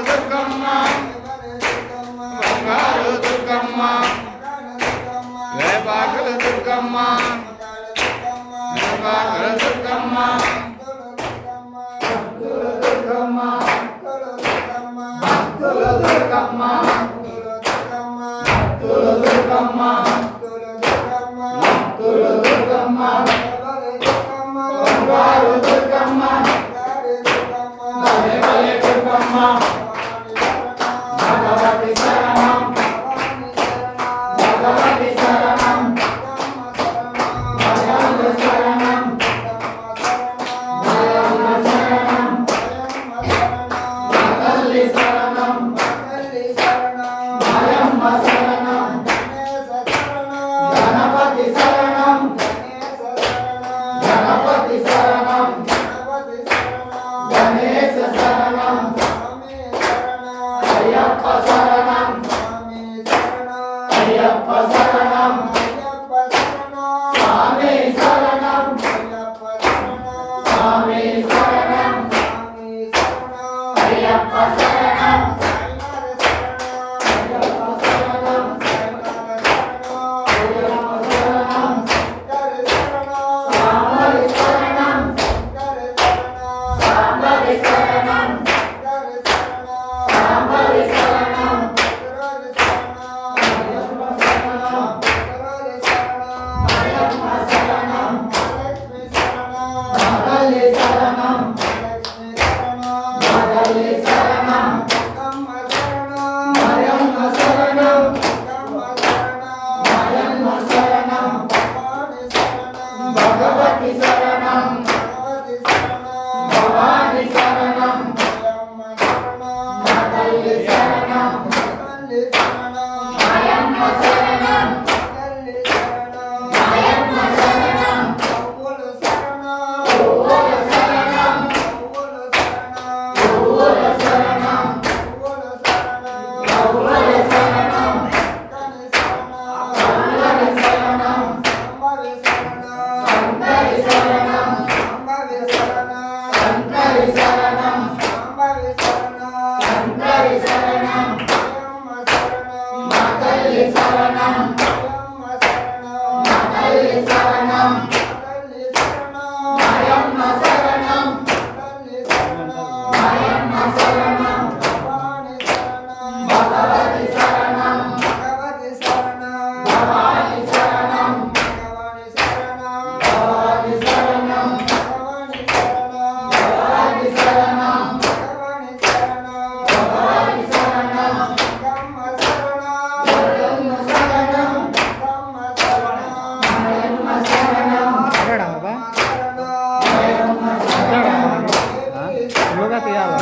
దుర్గమ్మ బంగారు దుర్గమ్మ వేపాకుల దుర్గమ్మ వేపాకుల దుర్గమ్మ దుర్గమ్మ భక్తుల దుర్గమ్మ దుర్గమ్మ దుర్గమ్మ బంగారు దుర్గమ్మ దుర్గమ్మ భగవతి శరణం భగవతి శరణం భగవతి శరణం భగవతి శరణం భగవతి శరణం భయమ్మ శరణం గణపతి శరణం గణపతి శరణం గణేశ శరణం అయ్యప్ప శరణం అయ్యప్ప శరణం స్వామి శరణం స్వామి శరణం అయ్యప్ప శరణం అయ్యప్ప శరణం అయ్యప్ప శరణం స్వామి శరణం స్వామి శరణం స్వామి శరణం అయ్యప్ప శరణం మగలి శరణం మగలి శరణం మయమ్మ శరణం మయమ్మ శరణం భగవతి శరణం భవాని శరణం మగలి శరణం మయమ్మ శరణం మయమ్మ శరణం పువ్వుల శరణం పువ్వుల శరణం పువ్వుల శరణం పువ్వుల శరణం శంకరి శరణం శంకరి శరణం శంకరి శరణం మగలి శరణం మగలి శరణం మయమ్మ శరణం మయమ్మ శరణం భగవతి శరణం భవాని శరణం భవాని శరణం భవాని శరణం భవాని శరణం భవాని శరణం దుర్గమ్మ శరణం మయమ్మ శరణం మయమ్మ శరణం యోగా తీయాలి